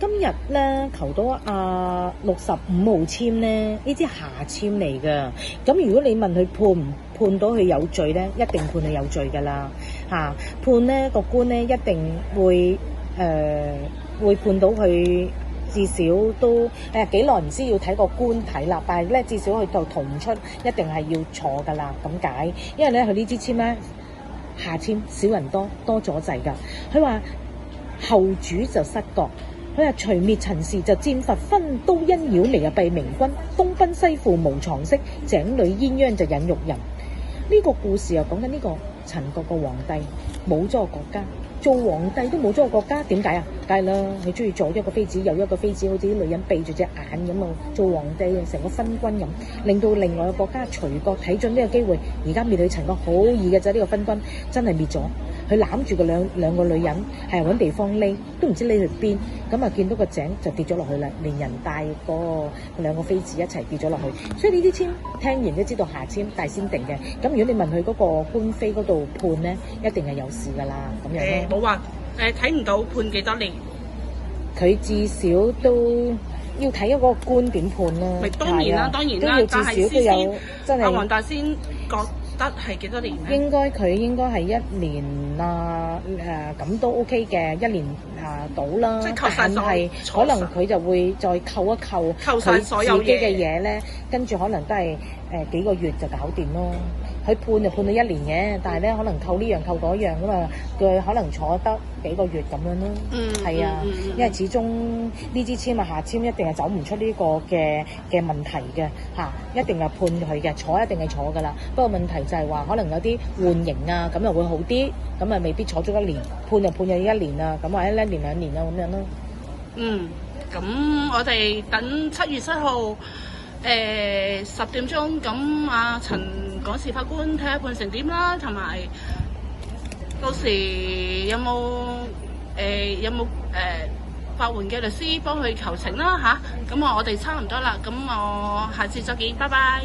今日咧求到65號簽咧，呢支下簽嚟噶。咁如果你問佢判唔判到佢有罪咧，一定判佢有罪噶啦嚇。判咧個官咧一定會會判到佢。至少都幾耐唔知要睇個官睇啦，但係咧至少佢就逃唔出，一定係要坐噶啦咁解。因為咧佢呢支簽咧下簽少人多咗滯㗎。佢話後主就失國，佢話除滅陳氏就戰伐分都因擾離弊明君，東奔西赴無常識，井裏鴛鴦就引育人。呢個故事又講緊呢個陳國個皇帝冇咗個國家。做皇帝都冇咗個國家，點解啊？梗係啦，佢中意左一個妃子右一個妃子，好似啲女人閉住隻眼咁啊！做皇帝啊，成個昏君咁，令到另外個國家隋國睇準呢個機會，而家滅去陳國好易嘅啫。呢個昏君真係滅咗，佢攬住個兩個女人，係揾地方匿，都唔知匿去邊。咁啊，見到個井就跌咗落去啦，連人帶嗰兩個妃子一齊跌咗落去。所以呢啲簽聽完都知道下簽大先定嘅。咁如果你問佢嗰個官妃嗰度判咧，一定係有事㗎啦，咁樣咯。冇話睇唔到判幾多年，佢至少都要睇嗰個官點判啦。咪當然啦，當然啦，都要至少都有真係。阿黃大仙覺得係幾多年咧？佢應該係1年咁都 OK 嘅，1年到啦。即係扣曬所有，但係可能佢就會再扣一扣曬所有佢自己嘅嘢咧，跟住可能都係幾個月就搞掂咯。佢判就判到1年嘅，但係咧可能扣呢樣扣嗰樣咁啊，佢可能坐得幾個月咁樣咯。係啊，因為始終呢支簽下簽一定係走唔出呢個嘅問題嘅嚇，一定係判佢嘅，坐一定係坐噶啦。不過問題就係話可能有啲緩刑啊，咁又會好啲，咁啊未必坐足1年，判就判咗1年啊，咁或者1年2年啊咁樣咯。咁我哋等7月7號。10點鐘咁，阿陳港事法官睇下判成點啦，同埋到時有冇法援嘅律師幫佢求情啦嚇。咁我哋差唔多啦，咁我下次再見，拜拜。